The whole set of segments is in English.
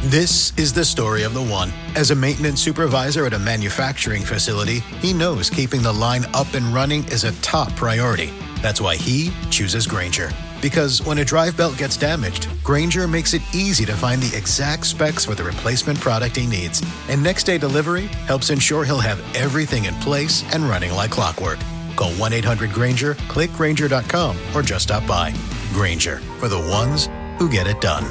This is the story of the one. As a maintenance supervisor at a manufacturing facility, he knows keeping the line up and running is a top priority. That's why he chooses Grainger. Because when a drive belt gets damaged, Grainger makes it easy to find the exact specs for the replacement product he needs. And next-day delivery helps ensure he'll have everything in place and running like clockwork. Call 1-800-GRAINGER, click Grainger.com, or just stop by. Grainger, for the ones who get it done.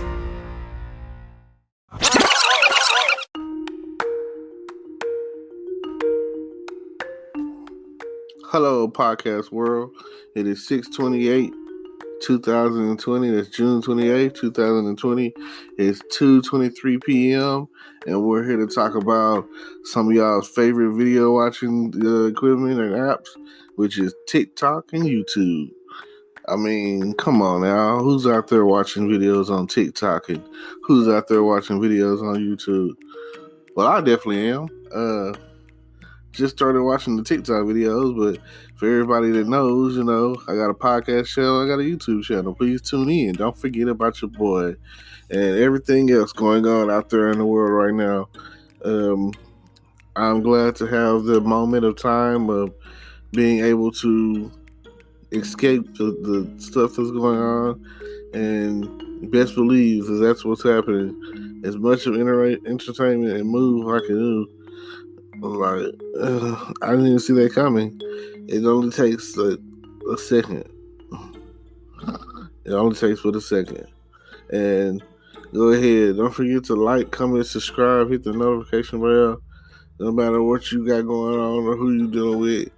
Hello, podcast world. It is 6/28/2020. That's June 28th, 2020. It's 2:23 p.m. and we're here to talk about some of y'all's favorite video watching equipment and apps, which is TikTok and YouTube. I mean, come on now. Who's out there watching videos on TikTok and who's out there watching videos on YouTube? Well, I definitely am. Just started watching the TikTok videos, but for everybody that knows, I got a podcast channel, I got a YouTube channel. Please tune in. Don't forget about your boy and everything else going on out there in the world right now. I'm glad to have the moment of time of being able to escape the stuff that's going on, and best believe that's what's happening. As much of entertainment and move I can do. I didn't even see that coming. It only takes a second. It only takes but a second. And go ahead. Don't forget to like, comment, subscribe, hit the notification bell. No matter what you got going on or who you dealing with,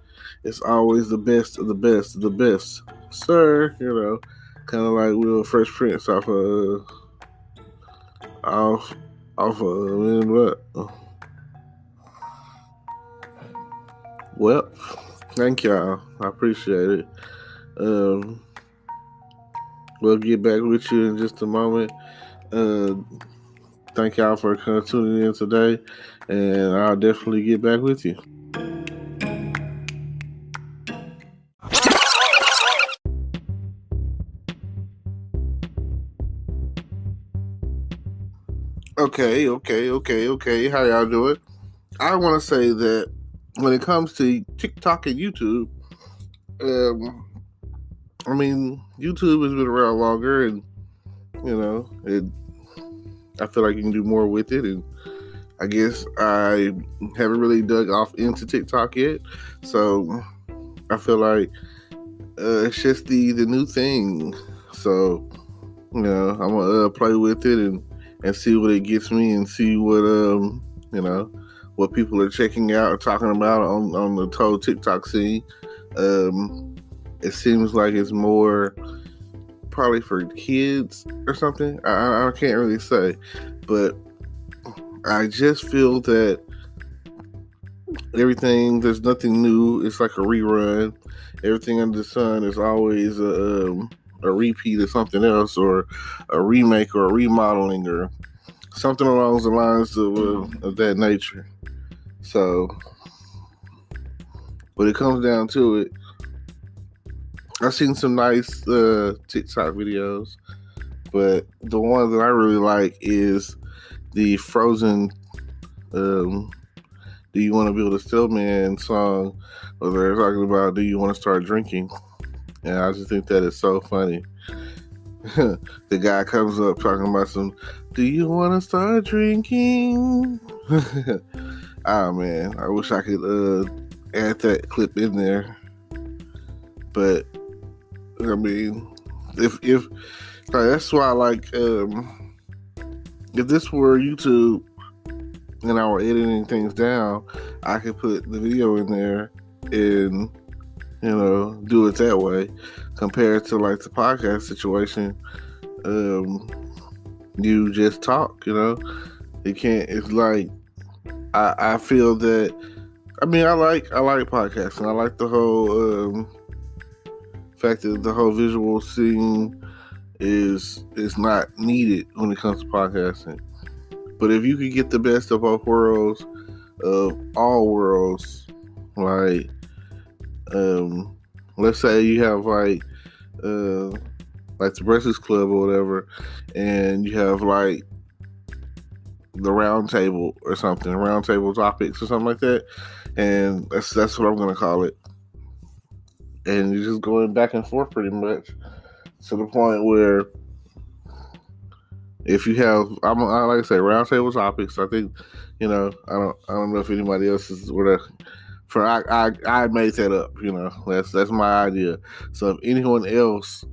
it's always the best of the best of the best. Sir, kind of like Will Fresh Prince off what? Well, thank y'all. I appreciate it. We'll get back with you in just a moment. Thank y'all for tuning in today, and I'll definitely get back with you. Okay. How y'all doing? I want to say that when it comes to TikTok and YouTube, YouTube has been around longer, and I feel like you can do more with it. And I guess I haven't really dug off into TikTok yet, so I feel like it's just the new thing. So I'm gonna play with it and see what it gets me, and see what what people are checking out or talking about on the whole TikTok scene. It seems like it's more probably for kids or something. I can't really say, but I just feel that there's nothing new. It's like a rerun. Everything under the sun is always a repeat of something else, or a remake, or a remodeling, or something along the lines of that nature. So when it comes down to it, I've seen some nice TikTok videos, but the one that I really like is the Frozen Do You Want to Build a Snowman song, where they're talking about, do you want to start drinking? And I just think that is so funny. The guy comes up talking about do you want to start drinking? Oh man, I wish I could add that clip in there. But I mean, if that's why I like, if this were YouTube and I were editing things down, I could put the video in there and do it that way, compared to like the podcast situation. You just talk, it can't. It's like I feel that. I mean, I like podcasting. I like the whole fact that the whole visual scene is not needed when it comes to podcasting. But if you could get the best of both worlds, of all worlds, like let's say you have like the Breakfast Club or whatever, and you have like the round table or something, round table topics or something like that. And that's what I'm going to call it. And you're just going back and forth pretty much to the point where if you have, like I say, round table topics. I think, I don't know if anybody else is I made that up. That's my idea. So if anyone else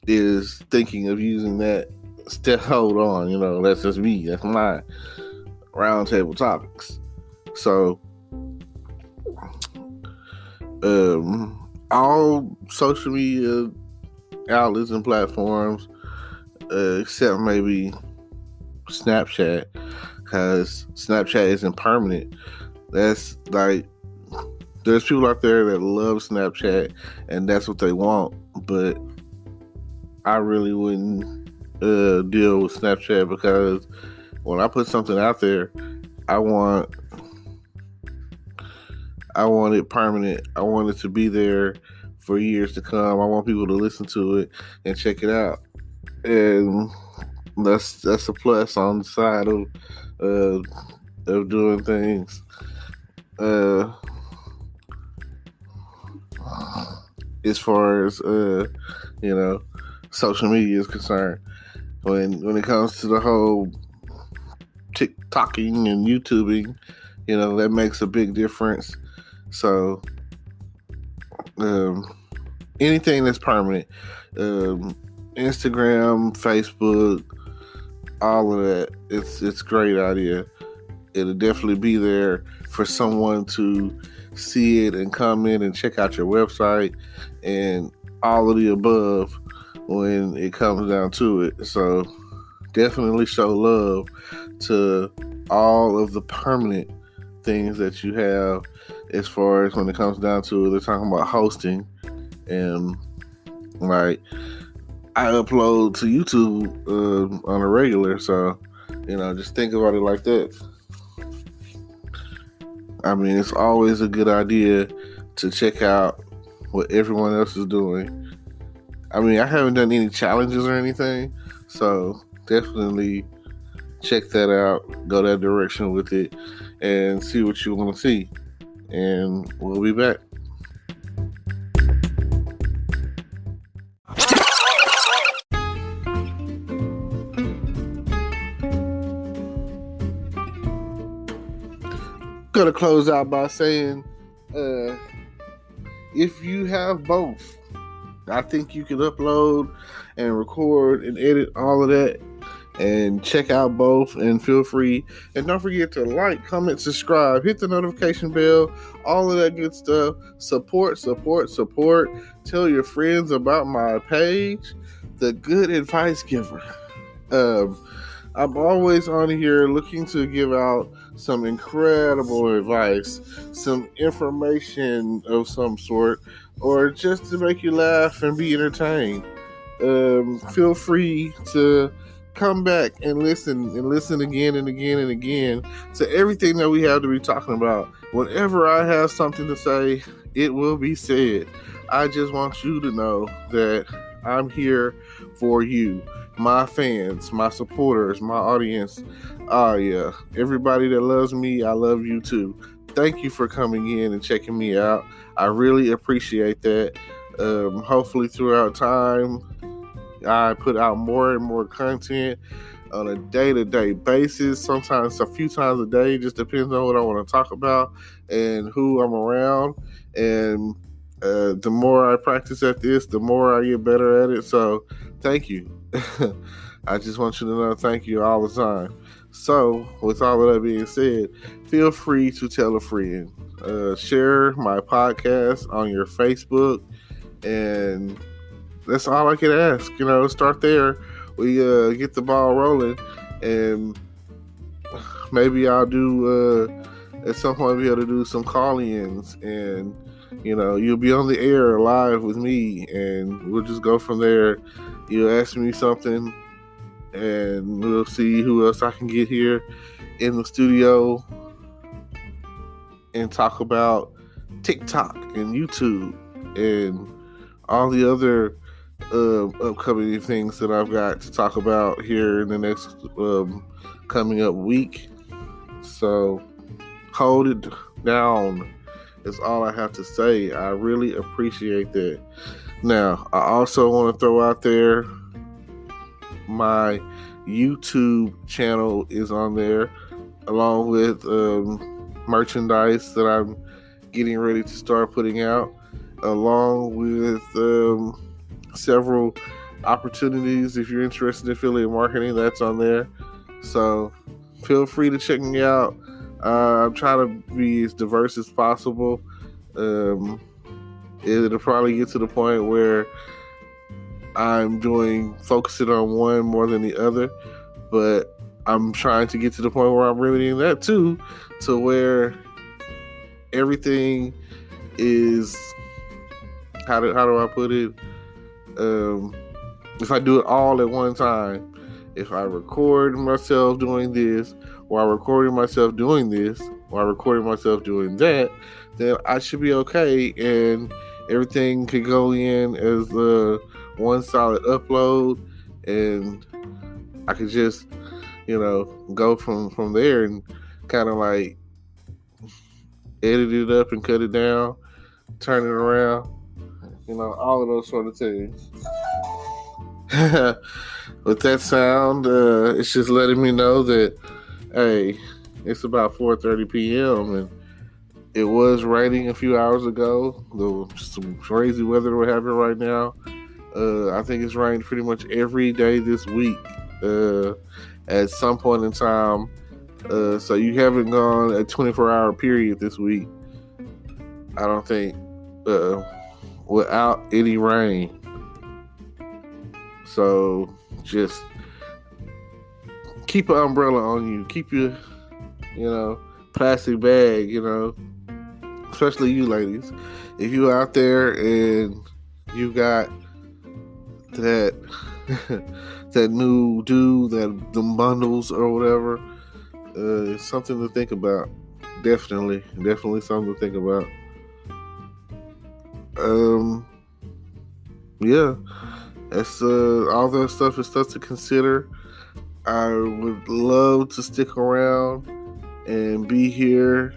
is thinking of using that, hold on. That's just me. That's my round table topics. So, all social media outlets and platforms, except maybe Snapchat, because Snapchat isn't permanent. That's like, there's people out there that love Snapchat and that's what they want, but I really wouldn't deal with Snapchat, because when I put something out there, I want it permanent. I want it to be there for years to come. I want people to listen to it and check it out. And that's a plus on the side of doing things. As far as social media is concerned, when it comes to the whole TikToking and YouTubing, that makes a big difference. So anything that's permanent, Instagram, Facebook, all of that, it's a great idea. It'll definitely be there for someone to see it and come in and check out your website and all of the above when it comes down to it. So definitely show love to all of the permanent things that you have, as far as when it comes down to it. They're talking about hosting, and like, I upload to YouTube on a regular, so just think about it like that. I mean, it's always a good idea to check out what everyone else is doing. I mean, I haven't done any challenges or anything, so definitely check that out, go that direction with it, and see what you want to see. And we'll be back. Gonna close out by saying, if you have both, I think you can upload and record and edit all of that, and check out both, and feel free. And don't forget to like, comment, subscribe, hit the notification bell, all of that good stuff. Support. Tell your friends about my page, The Good Advice Giver. I'm always on here looking to give out some incredible advice, some information of some sort, or just to make you laugh and be entertained. Feel free to come back and listen again and again and again to everything that we have to be talking about. Whenever I have something to say, it will be said. I just want you to know that I'm here for you, my fans, my supporters, my audience. Oh yeah, everybody that loves me, I love you too. Thank you for coming in and checking me out. I really appreciate that. Hopefully throughout time, I put out more and more content on a day-to-day basis, sometimes a few times a day. Just depends on what I want to talk about and who I'm around. And the more I practice at this, the more I get better at it. So thank you. I just want you to know, thank you all the time. So with all of that being said, feel free to tell a friend. Share my podcast on your Facebook, and that's all I can ask. Start there. We get the ball rolling, and maybe I'll do at some point be able to do some call-ins, and you'll be on the air live with me, and we'll just go from there. You'll ask me something, and we'll see who else I can get here in the studio and talk about TikTok and YouTube and all the other upcoming things that I've got to talk about here in the next coming up week. So hold it down is all I have to say. I really appreciate that. Now, I also want to throw out there my YouTube channel is on there, along with merchandise that I'm getting ready to start putting out, along with several opportunities. If you're interested in affiliate marketing, that's on there. So feel free to check me out. I'm trying to be as diverse as possible. It'll probably get to the point where I'm focusing on one more than the other, but I'm trying to get to the point where I'm remedying that too, to where everything is, how do I put it? If I do it all at one time, if I record myself doing this, or I recording myself doing this, or I recording myself doing that, then I should be okay, and everything could go in as one solid upload, and I could just, go from there and kind of like edit it up and cut it down, turn it around, all of those sort of things. With that sound, it's just letting me know that, hey, it's about 4:30 p.m. and it was raining a few hours ago. Some crazy weather we're having right now. I think it's rained pretty much every day this week at some point in time. So you haven't gone a 24-hour period this week, I don't think, without any rain. So just keep an umbrella on you. Keep your, plastic bag, especially you ladies. If you out there and you got that that new dude, them bundles or whatever, it's something to think about. Definitely something to think about. Yeah, that's all that stuff is stuff to consider. I would love to stick around and be here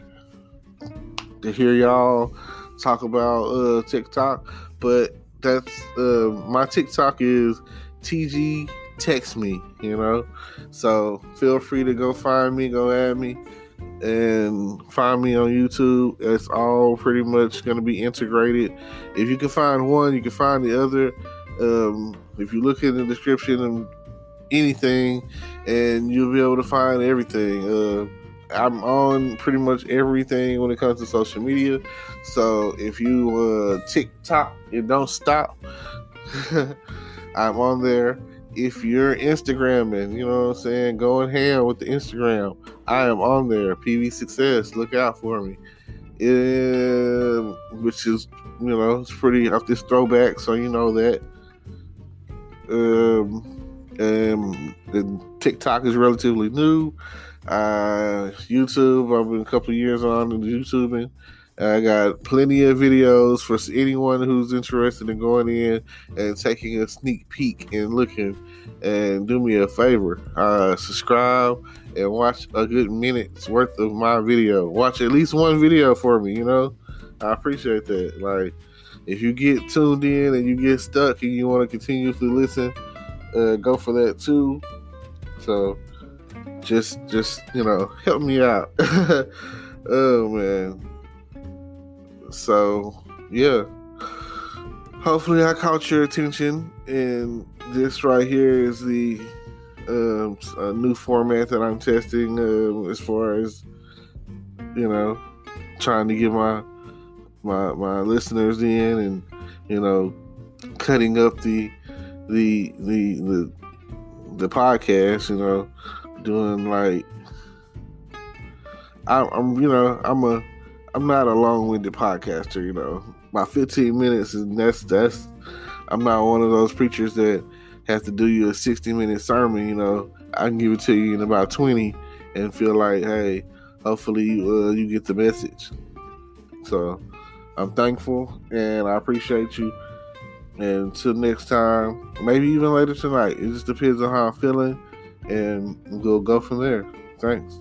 to hear y'all talk about TikTok, but that's my TikTok is TG Text Me, so feel free to go find me, go add me, and find me on YouTube. It's all pretty much going to be integrated. If you can find one, you can find the other. If you look in the description and anything, and you'll be able to find everything. I'm on pretty much everything when it comes to social media. So if you TikTok, it don't stop. I'm on there. If you're Instagramming, going ham with the Instagram, I am on there. PV Success, look out for me. Which is, it's pretty off this throwback, so you know that. And TikTok is relatively new. YouTube, I've been a couple of years on the YouTubing. I got plenty of videos for anyone who's interested in going in and taking a sneak peek and looking. And do me a favor, subscribe and watch a good minute's worth of my video. Watch at least one video for me, I appreciate that. Like, if you get tuned in and you get stuck and you want to continuously listen, go for that too. So just help me out. Oh man. So yeah, hopefully I caught your attention, and this right here is the a new format that I'm testing as far as trying to get my listeners in, and cutting up the podcast, doing like I'm not a long-winded podcaster, my 15 minutes, and that's I'm not one of those preachers that has to do you a 60-minute sermon. I can give it to you in about 20 and feel like, hey, hopefully you get the message. So I'm thankful and I appreciate you And until next time, maybe even later tonight. It just depends on how I'm feeling, and we'll go from there. Thanks.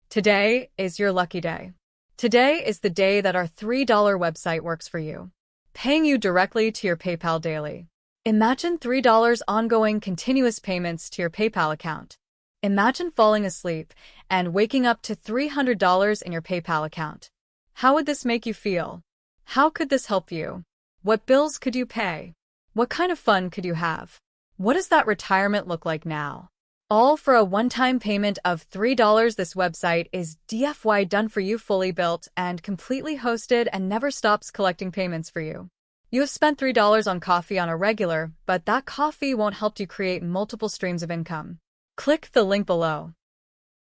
Today is your lucky day. Today is the day that our $3 website works for you, paying you directly to your PayPal daily. Imagine $3 ongoing continuous payments to your PayPal account. Imagine falling asleep and waking up to $300 in your PayPal account. How would this make you feel? How could this help you? What bills could you pay? What kind of fun could you have? What does that retirement look like now? All for a one-time payment of $3. This website is DFY done for you, fully built and completely hosted, and never stops collecting payments for you. You have spent $3 on coffee on a regular, but that coffee won't help you create multiple streams of income. Click the link below.